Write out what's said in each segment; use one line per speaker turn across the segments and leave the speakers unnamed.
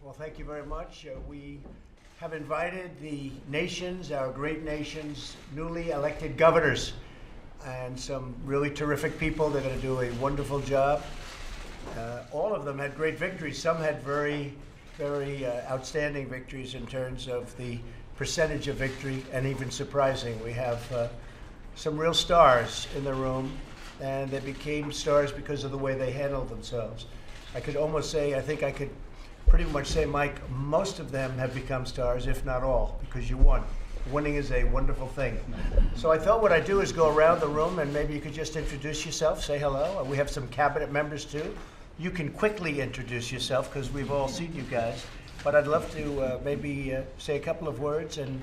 Well, thank you very much. We have invited the nation's, our great nation's, newly elected governors and some really terrific people. They're going to do a wonderful job. All of them had great victories. Some had very outstanding victories in terms of the percentage of victory, and even surprising. We have some real stars in the room, and they became stars because of the way they handled themselves. I could almost say, I think I could pretty much say, Mike, most of them have become stars, if not all, because you won. Winning is a wonderful thing. So I thought what I'd do is go around the room, and maybe you could just introduce yourself, say hello. We have some cabinet members too. You can quickly introduce yourself because we've all seen you guys. But I'd love to maybe say a couple of words, and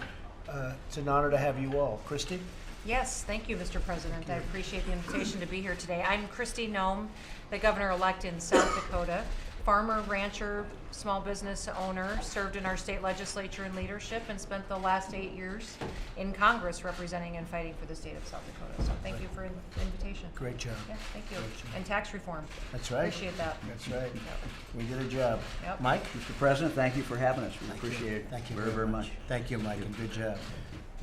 it's an honor to have you all. Christy?
Yes, thank you, Mr. President. I appreciate the invitation to be here today. I'm Christy Nome, the governor-elect in South Dakota. Farmer, rancher, small business owner, served in our state legislature in leadership, and spent the last 8 years in Congress representing and fighting for the state of South Dakota. So thank you for the invitation.
Great job.
Yeah, thank you. And tax reform.
That's right.
Appreciate that.
That's right. We did a job.
Yep.
Mike?
Mr. President, thank you for having us. We
Thank
appreciate
you.
it
Thank you
very much.
Thank you, Mike, and good job.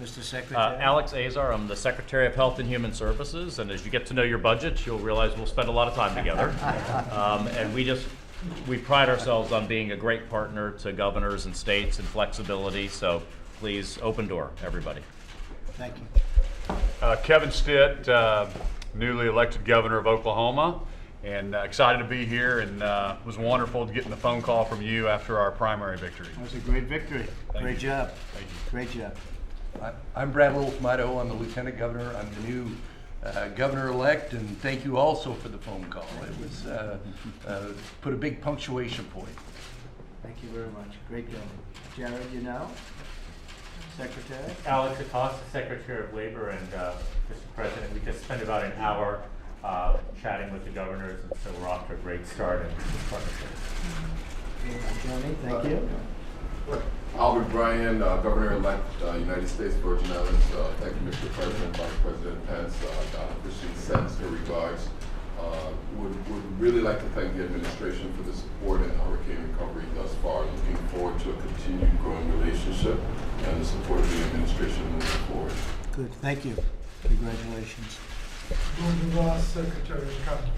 Mr. Secretary?
Alex Azar, I'm the Secretary of Health and Human Services, and as you get to know your budget, you'll realize we'll spend a lot of time together. And we pride ourselves on being a great partner to governors and states and flexibility, so please, open door, everybody.
Thank you.
Kevin Stitt, newly elected governor of Oklahoma, and excited to be here, and it was wonderful getting the phone call from you after our primary victory.
That was a great victory. Great job.
Thank you.
Great job.
I'm Brad Little from Idaho. I'm the lieutenant governor. I'm the new governor-elect, and thank you also for the phone call. It was put a big punctuation point.
Thank you very much. Great job. Jared, you know? Secretary?
Alex Acosta, Secretary of Labor, and Mr. President, we just spent about an hour chatting with the governors, and so we're off to a great start in this partnership.
Johnny, thank you.
Albert Bryan, Governor-elect, United States Virgin Islands. Thank you, Mr. President, Vice President Pence, Christian sends her regards. Would really like to thank the administration for the support in hurricane recovery thus far. Looking forward to a continued growing relationship and the support of the administration moving forward.
Good, thank you. Congratulations.
Gordon Ross, Secretary of Commerce.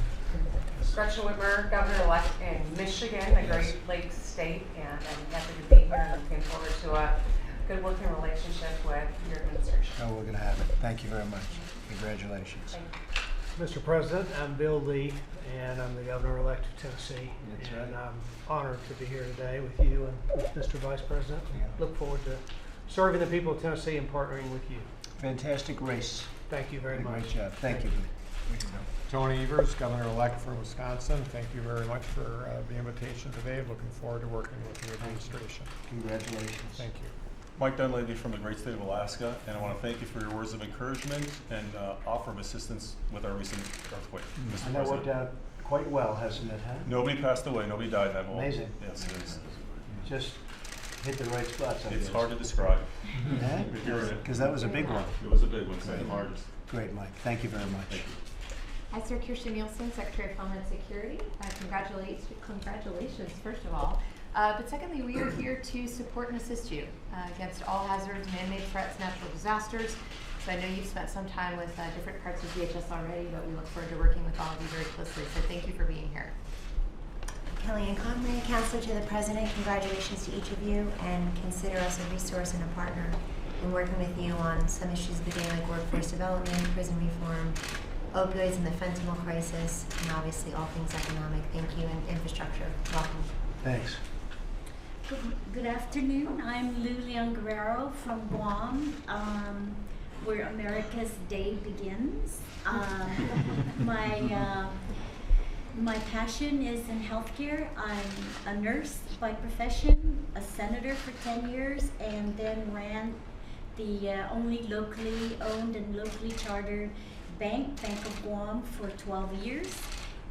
Gretchen Whitmer, Governor-elect in Michigan, the Great Lakes state, and I'm happy to be here and looking forward to a good working relationship with your administration.
Oh, we're going to have it. Thank you very much. Congratulations.
Thank you.
Mr. President, I'm Bill Lee, and I'm the Governor-elect of Tennessee.
That's
and
right.
I'm honored to be here today with you and with Mr. Vice President.
Yeah.
Look forward to serving the people of Tennessee and partnering with you.
Fantastic race.
Thank you very much.
Great job. Thank you.
Tony Evers, Governor-elect for Wisconsin. Thank you very much for the invitation today. Looking forward to working with the administration.
Congratulations.
Thank you.
Mike Dunleavy from the great state of Alaska, and I want to thank you for your words of encouragement and offer of assistance with our recent earthquake. Mr.
And that worked
President.
out quite well, hasn't it, huh?
Nobody passed away, nobody died in that hole.
Amazing.
Yes, it is.
Just hit the right spots, I
It's
guess.
hard to describe.
Because that was a big one.
It was a big one, the hardest.
Great, Mike. Thank you very much.
Thank you.
Hi, Sir Kirsten Nielsen, Secretary of Homeland Security. Congratulations, first of all. But secondly, we are here to support and assist you against all hazards, man-made threats, natural disasters. So I know you've spent some time with different parts of DHS already, but we look forward to working with all of you very closely. So thank you for being here.
Kellyanne Conway, Counselor to the President. Congratulations to each of you, and consider us a resource and a partner in working with you on some issues of the day, like workforce development, prison reform, opioids and the fentanyl crisis, and obviously all things economic. Thank you, and infrastructure. Welcome.
Thanks.
Good afternoon. I'm Lou Leon Guerrero from Guam, where America's day begins. My passion is in healthcare. I'm a nurse by profession, a senator for 10 years, and then ran the only locally owned and locally chartered Bank of Guam, for 12 years,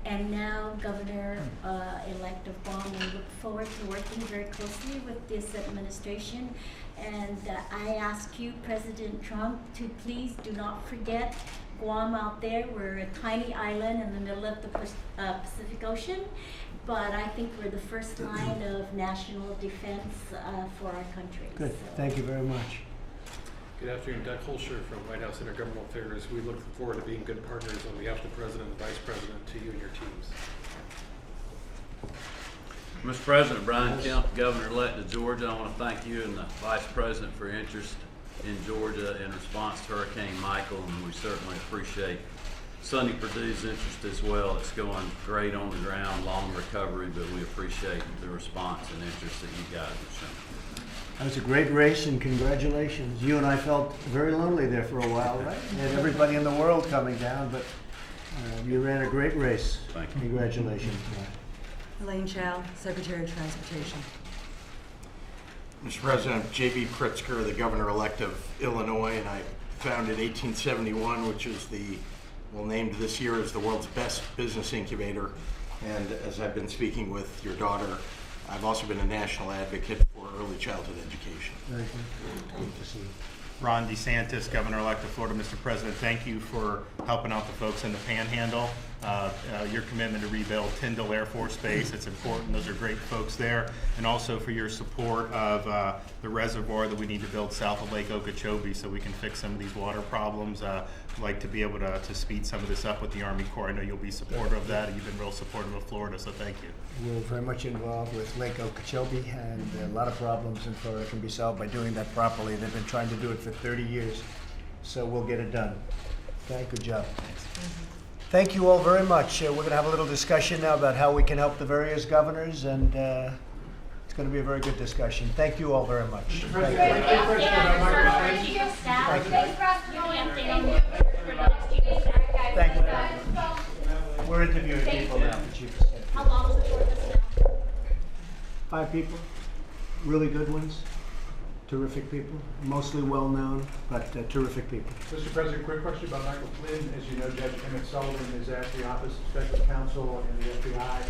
and now Governor-elect of Guam, and look forward to working very closely with this administration. And I ask you, President Trump, to please do not forget Guam out there. We're a tiny island in the middle of the Pacific Ocean, but I think we're the first line of national defense for our country.
Good.
So-
Thank you very much.
Good afternoon, Doug Holscher from White House Intergovernmental Affairs. We look forward to being good partners on behalf of the President and Vice President to you and your teams.
Mr. President, Brian Kemp, Governor-elect of Georgia, I want to thank you and the Vice President for your interest in Georgia in response to Hurricane Michael, and we certainly appreciate Sonny Perdue's interest as well. It's going great on the ground, long recovery, but we appreciate the response and interest that you guys have shown.
That was a great race, and congratulations. You and I felt very lonely there for a while, right? You had everybody in the world coming down, but you ran a great race.
Thank you.
Congratulations.
Elaine Chao, Secretary of Transportation.
Mr. President, J.B. Pritzker, the Governor-elect of Illinois, and I founded 1871, which is named this year as the world's best business incubator. And as I've been speaking with your daughter, I've also been a national advocate for early childhood education.
Very good. Good to see you.
Ron DeSantis, Governor-elect of Florida. Mr. President, thank you for helping out the folks in the Panhandle. Your commitment to rebuild Tyndall Air Force Base, it's important. Those are great folks there. And also for your support of the reservoir that we need to build south of Lake Okeechobee so we can fix some of these water problems. I'd like to be able to speed some of this up with the Army Corps. I know you'll be supportive of that. You've been real supportive of Florida, so thank you.
We're very much involved with Lake Okeechobee, and a lot of problems in Florida can be solved by doing that properly. They've been trying to do it for 30 years, so we'll get it done. Okay, good job. Thank you all very much. We're going to have a little discussion now about how we can help the various governors, and it's going to be a very good discussion. Thank you all very much. Thank you. We're interviewing people now.
How long was the tour this now?
5 people, really good ones, terrific people, mostly well-known, but terrific people.
Mr. President, quick question about Michael Flynn. As you know, Judge Emmett Sullivan has asked the Office of Special Counsel and the FBI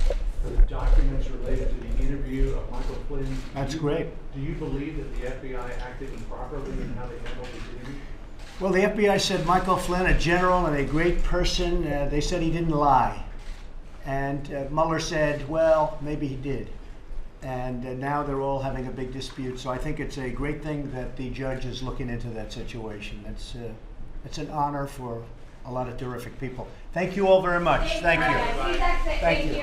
for the documents related to the interview of Michael Flynn.
That's great.
Do you believe that the FBI acted improperly in how they handled his interview?
Well, the FBI said Michael Flynn, a general and a great person, they said he didn't lie. And Mueller said, well, maybe he did. And now they're all having a big dispute. So I think it's a great thing that the judge is looking into that situation. It's an honor for a lot of terrific people. Thank you all very much. Thank you. Thank you.